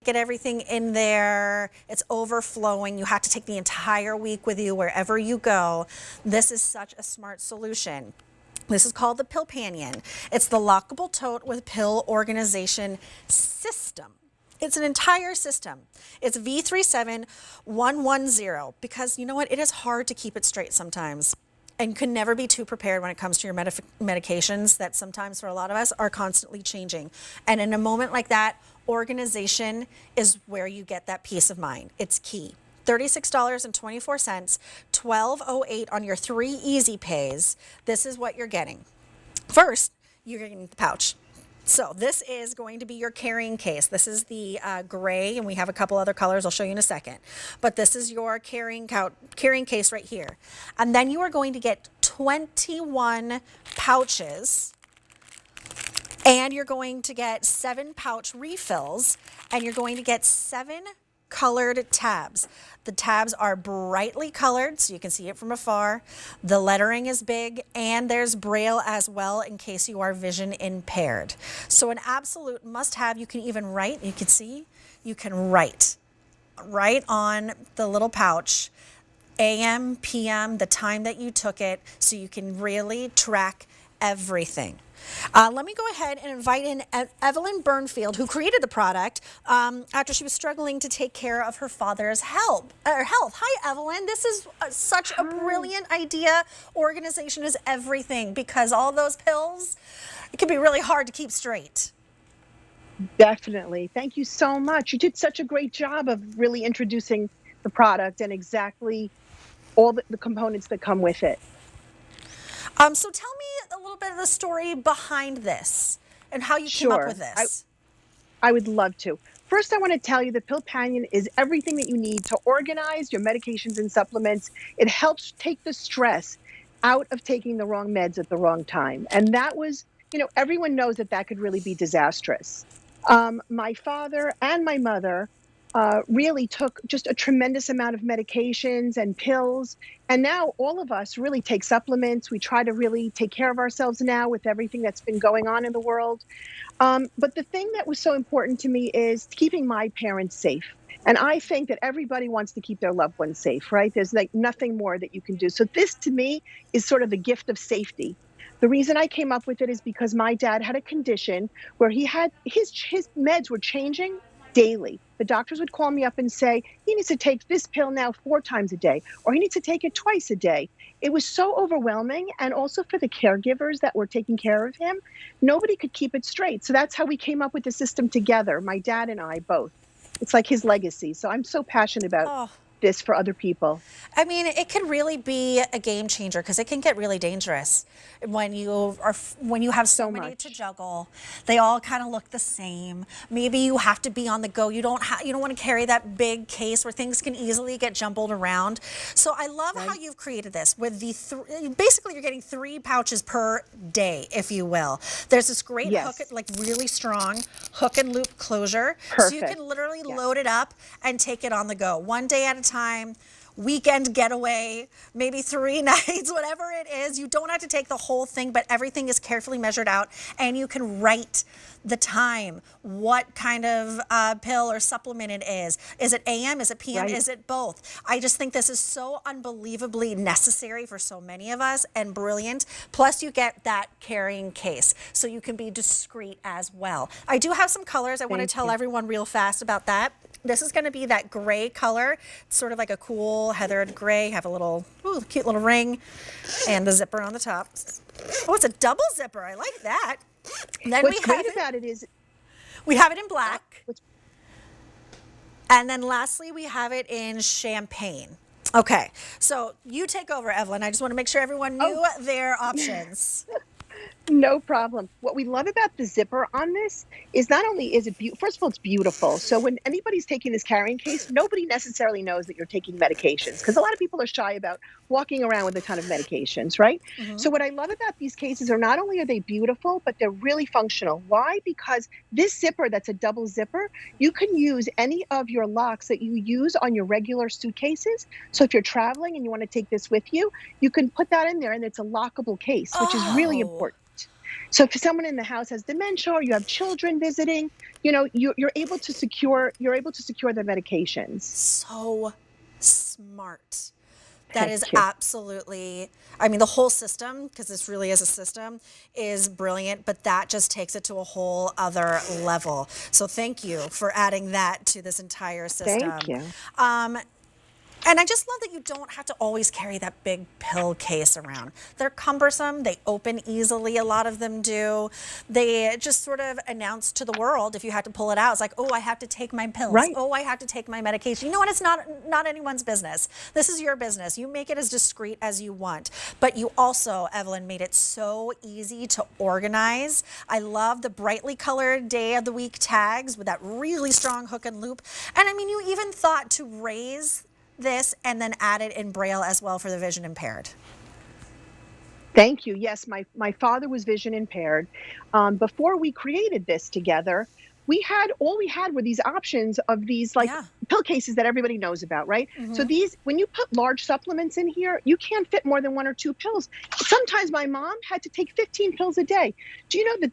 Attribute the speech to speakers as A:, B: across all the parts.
A: get everything in there. It's overflowing. You have to take the entire week with you wherever you go. This is such a smart solution. This is called the Pillpanion. It's the lockable tote with pill organization system. It's an entire system. It's V37110 because you know what? It is hard to keep it straight sometimes and can never be too prepared when it comes to your medications that sometimes for a lot of us are constantly changing. And in a moment like that, organization is where you get that peace of mind. It's key. $36.24, $12.08 on your 3 easy pays. This is what you're getting. First, you're getting the pouch. So this is going to be your carrying case. This is the gray, and we have a couple other colors I'll show you in a second. But this is your carrying case right here. And then you are going to get 21 pouches, and you're going to get 7 pouch refills, and you're going to get 7 colored tabs. The tabs are brightly colored so you can see it from afar. The lettering is big, and there's braille as well in case you are vision impaired. So an absolute must have. You can even write, you can see, you can write right on the little pouch AM, PM, the time that you took it, so you can really track everything. Let me go ahead and invite in Evelyn Bernfield, who created the product after she was struggling to take care of her father's health. Hi, Evelyn. This is such a brilliant idea. Organization is everything because all those pills, it can be really hard to keep straight.
B: Definitely. Thank you so much. You did such a great job of really introducing the product and exactly all the components that come with it.
A: So tell me a little bit of the story behind this and how you came up with this.
B: I would love to. First, I want to tell you that Pillpanion is everything that you need to organize your medications and supplements. It helps take the stress out of taking the wrong meds at the wrong time. And that was, everyone knows that could really be disastrous. My father and my mother really took just a tremendous amount of medications and pills. And now all of us really take supplements. We try to really take care of ourselves now with everything that's been going on in the world. But the thing that was so important to me is keeping my parents safe. And I think that everybody wants to keep their loved ones safe, right? There's like nothing more that you can do. So this to me is sort of the gift of safety. The reason I came up with it is because my dad had a condition where he had his meds were changing daily. The doctors would call me up and say, he needs to take this pill now 4 times a day, or he needs to take it twice a day. It was so overwhelming. And also for the caregivers that were taking care of him, nobody could keep it straight. So that's how we came up with the system together, my dad and I both. It's like his legacy. So I'm so passionate about this for other people.
A: I mean, it can really be a game changer because it can get really dangerous when you have so many to juggle. They all kind of look the same. Maybe you have to be on the go. You don't want to carry that big case where things can easily get jumbled around. So I love how you've created this with the basically you're getting 3 pouches per day, if you will. There's this great hook, like really strong hook and loop closure.
B: Perfect.
A: So you can literally load it up and take it on the go. One day at a time, weekend getaway, maybe 3 nights, whatever it is. You don't have to take the whole thing, but everything is carefully measured out, and you can write the time, what kind of pill or supplement it is. Is it AM? Is it PM? Right. Is it both? I just think this is so unbelievably necessary for so many of us and brilliant. Plus, you get that carrying case, so you can be discreet as well. I do have some colors. I want to tell everyone real fast about that. This is going to be that gray color. It's sort of like a cool heathered gray. Have a little, cute little ring and the zipper on the top. Oh, it's a double zipper. I like that. Then
B: What's great about it is
A: we have it in black. And then lastly, we have it in champagne. Okay, so you take over, Evelyn. I just want to make sure everyone knew their options.
B: No problem. What we love about the zipper on this is not only is it beautiful, first of all, it's beautiful. So when anybody's taking this carrying case, nobody necessarily knows that you're taking medications because a lot of people are shy about walking around with a ton of medications, right? Mm-hmm. So what I love about these cases are not only are they beautiful, but they're really functional. Why? Because this zipper that's a double zipper, you can use any of your locks that you use on your regular suitcases. So if you're traveling and you want to take this with you, you can put that in there and it's a lockable case, which is really important. So if someone in the house has dementia or you have children visiting, you're able to secure the medications.
A: So smart. That is
B: Thank you.
A: absolutely, I mean, the whole system, because this really is a system, is brilliant, but that just takes it to a whole other level. So thank you for adding that to this entire system.
B: Thank you.
A: And I just love that you don't have to always carry that big pill case around. They're cumbersome. They open easily. A lot of them do. They just sort of announce to the world, if you had to pull it out, it's like, oh, I have to take my pills.
B: Right.
A: Oh, I have to take my medication. You know what? It's not anyone's business. This is your business. You make it as discreet as you want. But you also, Evelyn, made it so easy to organize. I love the brightly colored day of the week tags with that really strong hook and loop. And I mean, you even thought to raise this and then add it in Braille as well for the vision impaired.
B: Thank you. Yes, my father was vision impaired. Before we created this together, we had were these options of these pill cases that everybody knows about, right?
A: Mm-hmm.
B: So when you put large supplements in here, you can't fit more than 1 or 2 pills. Sometimes my mom had to take 15 pills a day. Do you know that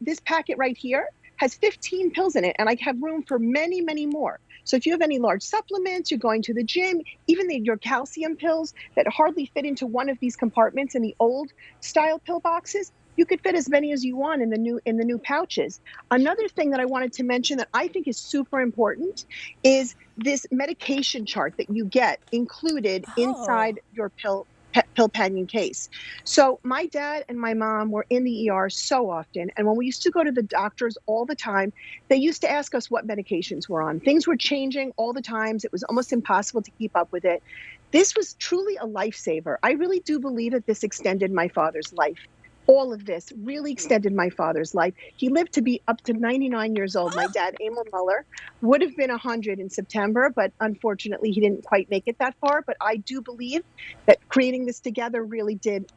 B: this packet right here has 15 pills in it, and I have room for many, many more. So if you have any large supplements, you're going to the gym, even your calcium pills that hardly fit into one of these compartments in the old style pill boxes, you could fit as many as you want in the new pouches. Another thing that I wanted to mention that I think is super important is this medication chart that you get included inside your Pillpanion case. So my dad and my mom were in the ER so often, and when we used to go to the doctors all the time, they used to ask us what medications we're on. Things were changing all the times. It was almost impossible to keep up with it. This was truly a lifesaver. I really do believe that this extended my father's life. All of this really extended my father's life. He lived to be up to 99 years old. My dad, Emil Muller, would have been 100 in September, but unfortunately he didn't quite make it that far. But I do believe that creating this together really did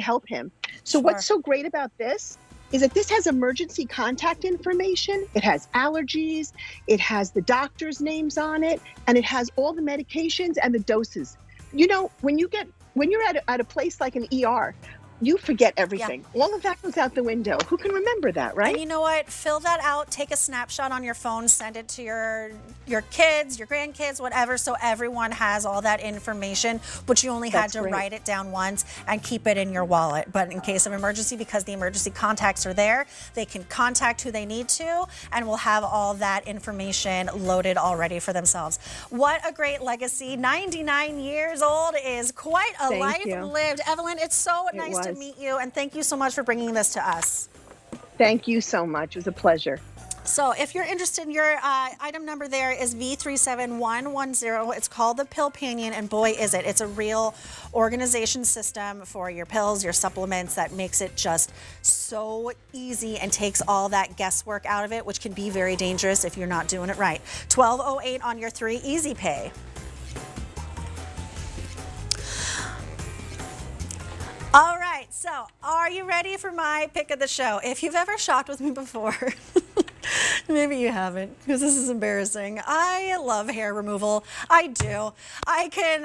B: help him. So What's so great about this is that this has emergency contact information. It has allergies, it has the doctor's names on it, and it has all the medications and the doses. When you're at a place like an ER, you forget everything. Yeah. All of that goes out the window. Who can remember that, right?
A: And you know what? Fill that out, take a snapshot on your phone, send it to your kids, your grandkids, whatever, so everyone has all that information, but you only had to write it down once and keep it in your wallet. But in case of emergency, because the emergency contacts are there, they can contact who they need to, and we'll have all that information loaded already for themselves. What a great legacy. 99 years old is quite a life lived. Evelyn, it's so nice to meet you, and thank you so much for bringing this to us.
B: Thank you so much. It was a pleasure.
A: So if you're interested, your item number there is V37110. It's called the Pillpanion, and boy, is it. It's a real organization system for your pills, your supplements, that makes it just so easy and takes all that guesswork out of it, which can be very dangerous if you're not doing it right. 1208 on your 3 Easy Pay. All right, so are you ready for my pick of the show? If you've ever shopped with me before, maybe you haven't, because this is embarrassing. I love hair removal. I do. I can